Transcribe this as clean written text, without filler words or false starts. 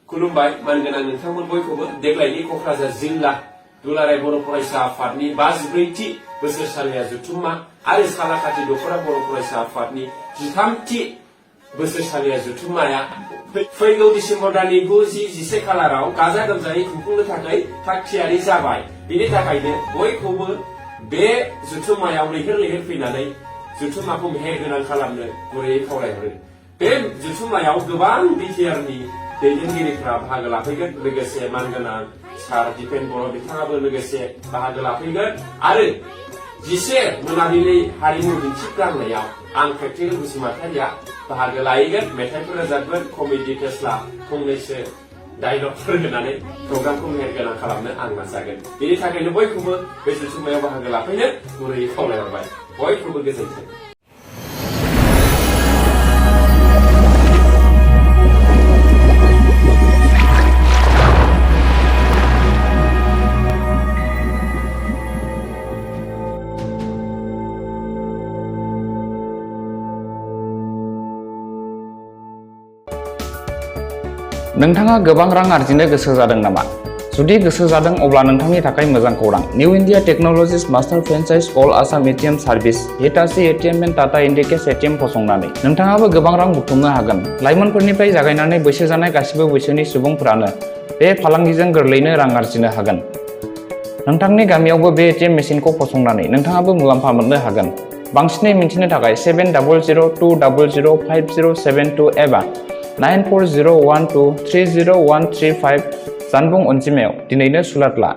खुलुमबाय मानगोनां नोंथांमोन बयखौबो देग्लायनि क'क्राझार जिल्ला दुलाराय बर' फरायसा आफादनि 54थि बोसोरसालिया जथुम्मा आरो सालाकाथि दख'रा बर' फरायसा आफादनि 13थि बोसोरसालिया जथुम्माया फैगौ डिसेम्बर दाननि 9-11 खालाराव गाजा गोमजायै खुंफुंनो थाखाय थाग थियारि जाबाय। बेनि थाखायनो बयखौबो बे जथुम्मायाव लैहोर लैहोर फैनानै जथुम्माखौ मेहेरगोनां खालामनो गुरैयै खावलायहरो। बे जथुम्मायाव गोबां बिटिआरनि दैदेनगिरिफ्रा बाहागो लाफैगोन, लोगोसे मानगोनां सार दिपेन बर' बिथाङाबो लोगोसे बाहागो लाफैगोन आरो 11 मोनाबिलि हारिमु दिन्थिफ्लांनायाव आं प्रेक्टिकेल बसुमतारिया बाहागो लाहैगोन, मेथाइफोर रोजाबगोन, कमेडि फेस्ला फंनैसो डायलगफोर होनानै प्रग्रामखौ मेहेरगोनां खालामनो आं नाजागोन। बेनि थाखायनो बयखौबो बे जथुम्मायाव बाहागो लाफैनो गुरैयै खावलायहरबाय। बयखौबो गोजोन्थों। नोंथाङा गोबां रां आरजिनो गोसो जादों नामा? जुदि गोसो जादों अब्ला नोंथांनि थाखाय मोजां खौरां। New India technologies master franchise all Assam ATM service Hitachi ATM and Tata Indicash ATM फसंनानै नोंथाङाबो गोबां रां बुथुमनो हागोन। लाइमोनफोरनिफ्राय जागायनानै बैसो जानाय गासिबो बैसोनि सुबुंफोरानो बे फालांगिजों गोरलैयैनो रां आरजिनो हागोन। नोंथांनि गामियावबो बे एटिएम मेसिनखौ फसंनानै नोंथाङाबो मुलाम्फा मोननो हागोन। बांसिनै मिन्थिनो थाखाय 7002005072 एबा 9401230135 जानबुं अनजिमायाव दिनैनो सुलाद ला।